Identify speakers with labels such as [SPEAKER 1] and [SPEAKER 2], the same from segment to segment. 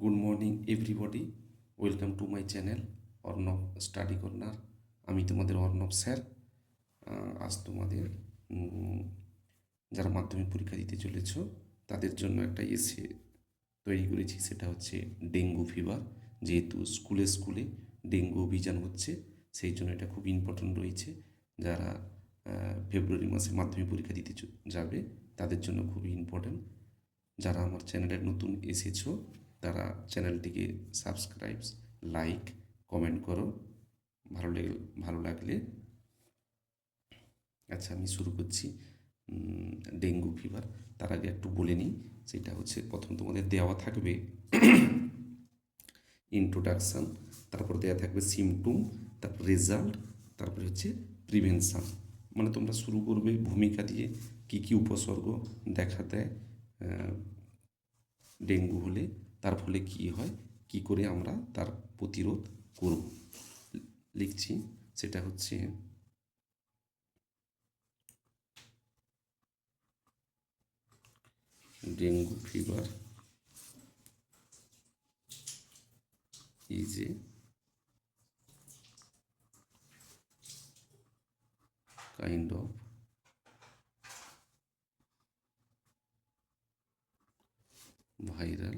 [SPEAKER 1] Good morning everybody, welcome to my channel Arnab study corner. আমি তোমাদের Arnab sir. আজ তোমাদের যারা মাধ্যমিক পরীক্ষা দিতে চলেছ তাদের জন্য একটা এসে তৈরি করেছি। সেটা হচ্ছে ডেঙ্গু ফিভার। যেহেতু স্কুলে স্কুলে ডেঙ্গু অভিযান হচ্ছে, সেই জন্য এটা খুব ইম্পর্ট্যান্ট রয়েছে। যারা ফেব্রুয়ারি মাসে মাধ্যমিক পরীক্ষা দিতে যাবে তাদের জন্য খুবই ইম্পর্ট্যান্ট। যারা আমার চ্যানেলে নতুন এসেছো তারা চ্যানেলটিকে সাবস্ক্রাইব, লাইক, কমেন্ট করো ভালো লাগলে। আচ্ছা, আমি শুরু করছি। ডেঙ্গু ফিভার, তার আগে একটু বলে নিই। সেটা হচ্ছে, প্রথম তোমাদের দেওয়া থাকবে ইন্ট্রোডাকশান, তারপর দেওয়া থাকবে সিমটম, তারপর রেজাল্ট, তারপরে হচ্ছে প্রিভেনশান। মানে তোমরা শুরু করবে ভূমিকা দিয়ে, কি কি উপসর্গ দেখা দেয় ডেঙ্গু হলে, তার ফলে কী হয়, কি করে আমরা তার প্রতিরোধ করব। লিখছি, সেটা হচ্ছে dengue fever is a kind of viral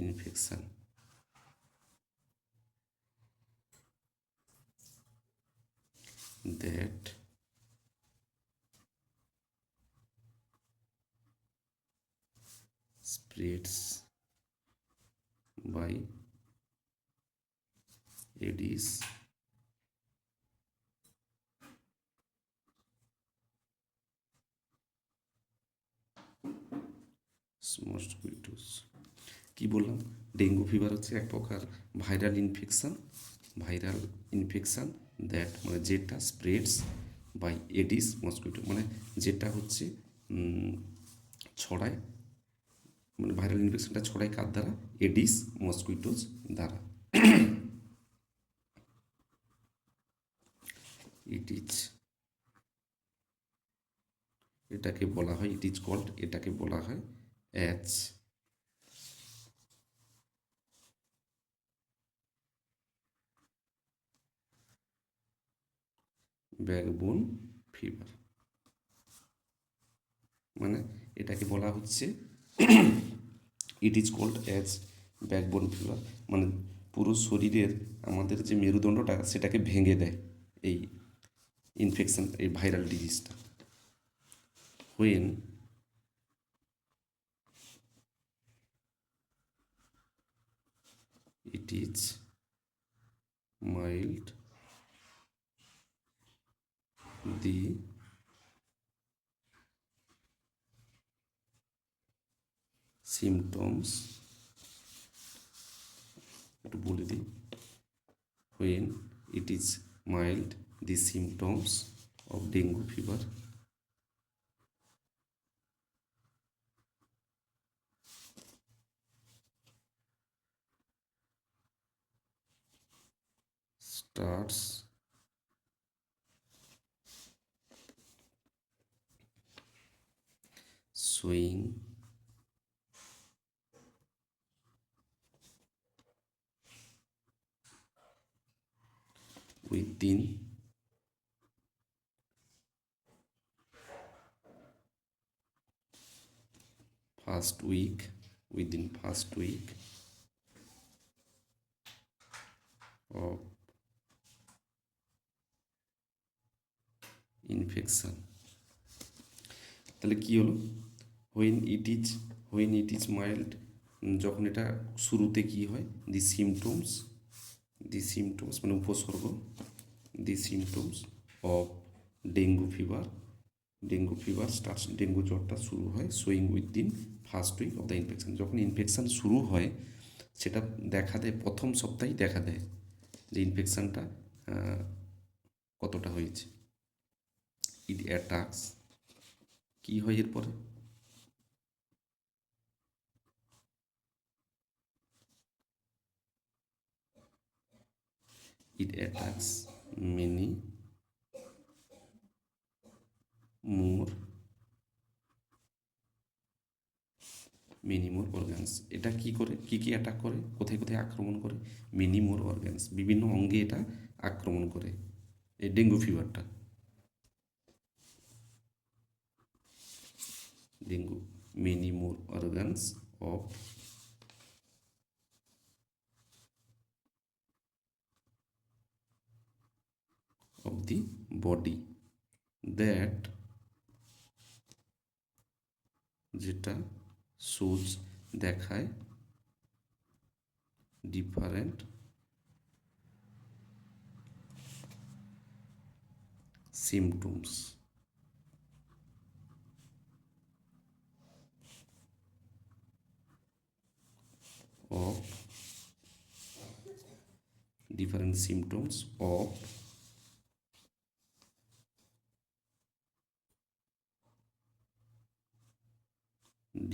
[SPEAKER 1] infection that spreads by Aedes mosquitoes। কি বললাম? ডেঙ্গু ফিভার হচ্ছে এক প্রকার ভাইরাল ইনফেকশন দ্যাট মানে যেটা স্প্রেডস বাই এডিস মসকিটো, মানে যেটা হচ্ছে ছড়ায়, মানে ভাইরাল ইনফেকশনটা ছড়ায় কার দ্বারা? এডিস মসকুইটোস দ্বারা। ইট ইজ, এটাকে বলা হয়, ইট ইজ কল্ড, এটাকে বলা হয় অ্যাজ ব্যাকবোন ফিভার। মানে এটাকে বলা হচ্ছে it is called as backbone fever, মানে পুরো শরীরের আমাদের যে মেরুদণ্ডটা সেটাকে ভেঙে দেয় এই ইনফেকশন, এই ভাইরাল ডিজিজটা। When it is mild, the symptoms, একটু বলে দিই, when it is mild, the symptoms of dengue fever starts showing within first week of infection। তাহলে কি হলো? হোয়েন ইট ইজ মাইল্ড, যখন এটা শুরুতে কি হয়, দি সিমটমস মানে উপসর্গ, the symptoms of dengue fever starts, dengue জ্বরটা শুরু হয় showing within first week of the infection. যখন ইনফেকশান শুরু হয় সেটা দেখা দেয় প্রথম সপ্তাহেই দেখা দেয় যে ইনফেকশানটা কতটা হয়েছে। ইট অ্যাটাকস, কী হয় এরপরে? it attacks many more many more organs. এটা কি করে, কি অ্যাটাক করে, কোথায় কোথায় আক্রমণ করে? মেনি মোর অর্গানস, বিভিন্ন অঙ্গে এটা আক্রমণ করে, এই ডেঙ্গু ফিভারটা। Dengue many more organs of the body that যেটা shows দেখায় different symptoms of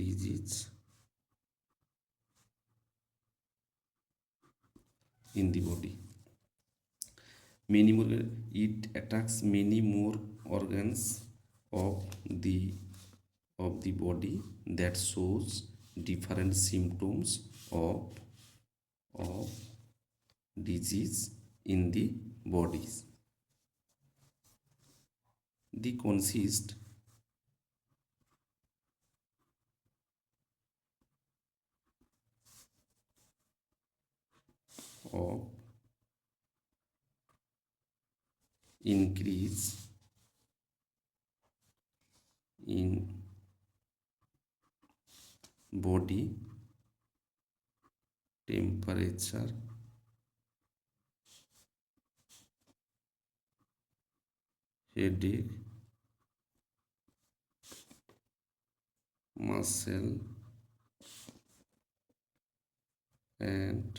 [SPEAKER 1] disease in the body. Many more, it attacks many more organs of the body that shows different symptoms of disease in the bodies. They consist of increase in body temperature, headache, muscle and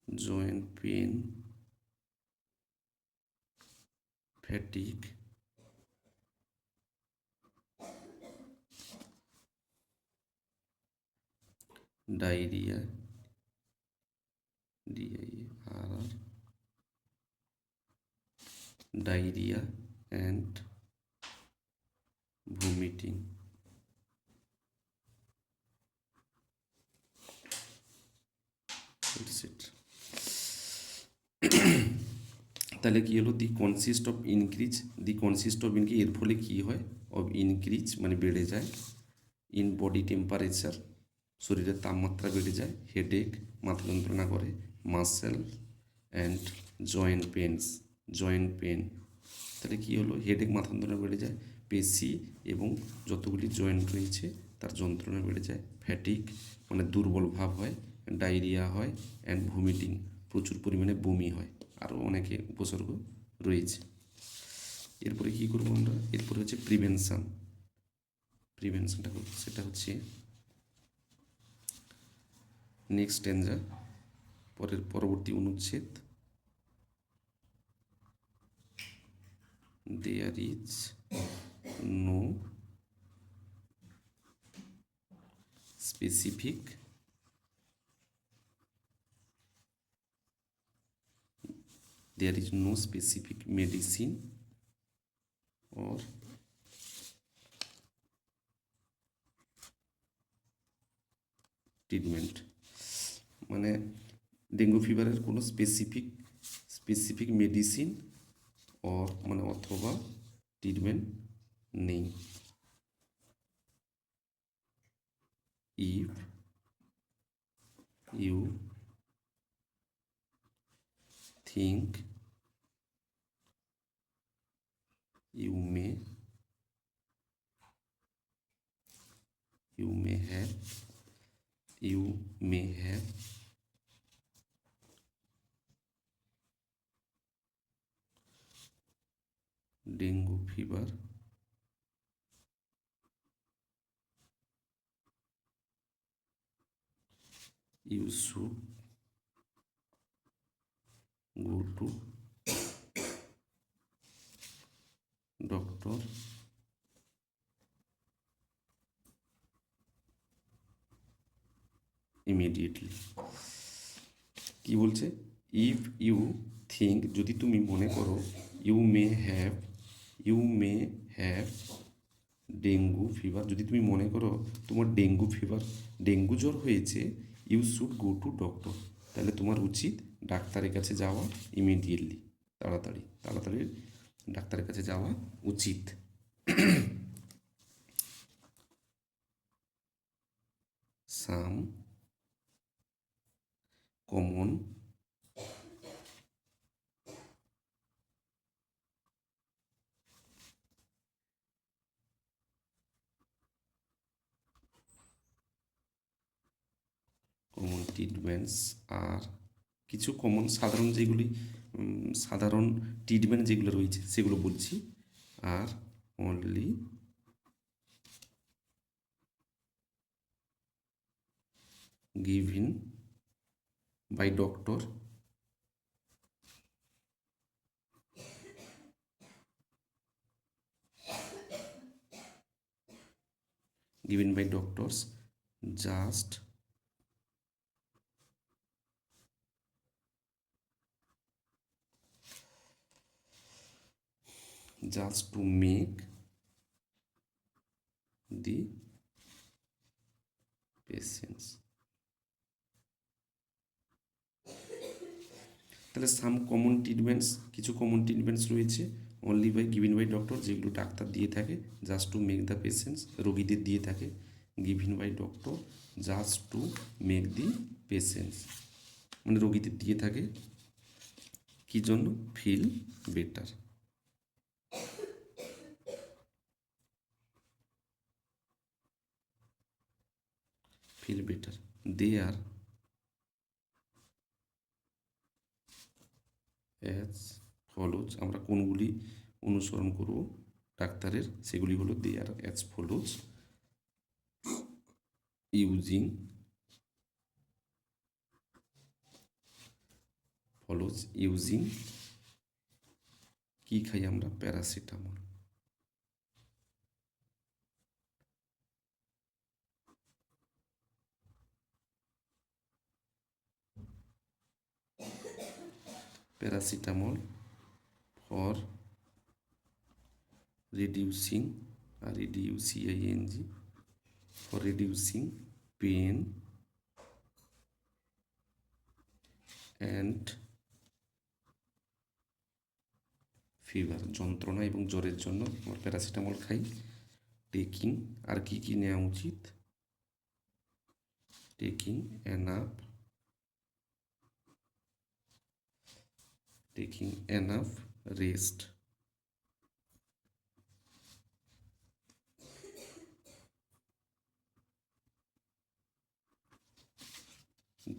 [SPEAKER 1] joint pain, fatigue, diarrhea, DIARR, diarrhea and vomiting. That's it. তাহলে কি হলো, দি consist of increase, এর ফলে কি হয়, of increase মানে বেড়ে যায়, ইন বডি টেম্পারেচার শরীরের তাপমাত্রা বেড়ে যায়, হেডেক মাথা যন্ত্রণা করে, মাসেল অ্যান্ড জয়েন্ট পেন। তাহলে কী হলো, হেডেক মাথা যন্ত্রণা বেড়ে যায়, পেশি এবং যতগুলি জয়েন্ট রয়েছে তার যন্ত্রণা বেড়ে যায়, ফ্যাটিক মানে দুর্বল ভাব হয়, ডায়রিয়া হয় অ্যান্ড ভমিটিং প্রচুর পরিমাণে বমি হয়, আরও অনেকে উপসর্গ রয়েছে। এরপরে কী করবো আমরা, এরপরে হচ্ছে প্রিভেনশনটা সেটা হচ্ছে নেক্সট স্ট্যাঞ্জা, পরবর্তী অনুচ্ছেদ। There is no specific medicine or treatment, মানে ডেঙ্গু ফিভারের কোনো স্পেসিফিক মেডিসিন মানে অথবা ট্রিটমেন্ট নেই। If you think you may have dengue fever, you should go to doctor immediately. কি বলছে, ইফ ইউ থিঙ্ক যদি তুমি মনে করো, you may have you may have dengue fever. যদি তুমি মনে করো তোমার ডেঙ্গু ফিভার, ডেঙ্গু জ্বর হয়েছে, you should go to doctor, তাহলে তোমার উচিত ডাক্তারের কাছে যাওয়া ইমিডিয়েটলি, তাড়াতাড়ি তাড়াতাড়ি ডাক্তারের কাছে যাওয়া উচিত। সাম কমন কমন ট্রিটমেন্টস আর কিছু কমন সাধারণ যেগুলি সাধারণ ট্রিটমেন্ট যেগুলো রয়েছে সেগুলো বলছি। আর only given by doctor given by doctors just to make the patients। তাহলে সাম কমন ট্রিটমেন্টস, কিছু কমন ট্রিটমেন্টস রয়েছে only by given by doctor, যেগুলো ডাক্তার দিয়ে থাকে just to make the patients, রোগীদের দিয়ে থাকে। Given by doctor just to make the patients, মানে রোগীদের দিয়ে থাকে কী জন্য? Feel better. Feel better. They are as follows, আমরা কোনগুলি অনুসরণ করব ডাক্তারের, সেগুলি হলো they are as follows using কি খাই আমরা? প্যারাসিটামল। প্যারাসিটামল ফর রিডিউসিং, আর reducing, for reducing pain and fever, যন্ত্রণা এবং জ্বরের জন্য আমরা প্যারাসিটামল খাই। টেকিং, আর কি কি নেওয়া উচিত? Taking enough rest,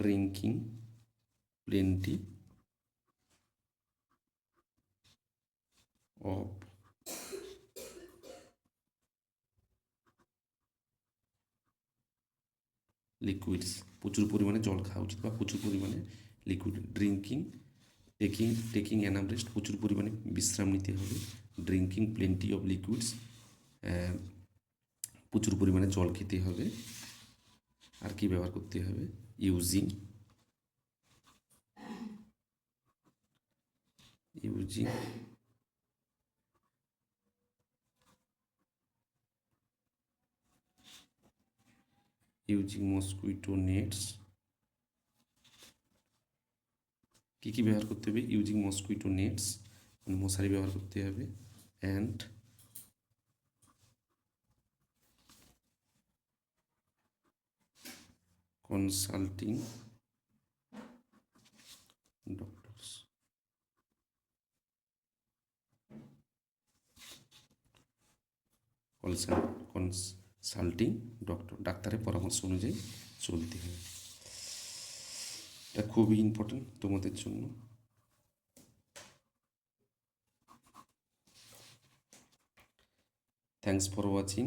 [SPEAKER 1] drinking plenty of liquids, প্রচুর পরিমাণে জল খাওয়া উচিত বা প্রচুর পরিমাণে লিকুইড। টেকিং এনাফ রেস্ট, প্রচুর পরিমাণে বিশ্রাম নিতে হবে। ড্রিঙ্কিং প্লেন্টি অফ লিকুইডস, প্রচুর পরিমাণে জল খেতে হবে। আর কি ব্যবহার করতে হবে? ইউজিং মসকুইটো নেটস, কী কী ব্যবহার করতে হবে? ইউজিং মসকুইটো নেটস, মানে মশারি ব্যবহার করতে হবে। And consulting doctors, consulting doctor, ডাক্তারের পরামর্শ অনুযায়ী চলতে হবে। এটা খুবই ইম্পর্টেন্ট তোমাদের জন্য। Thanks for watching.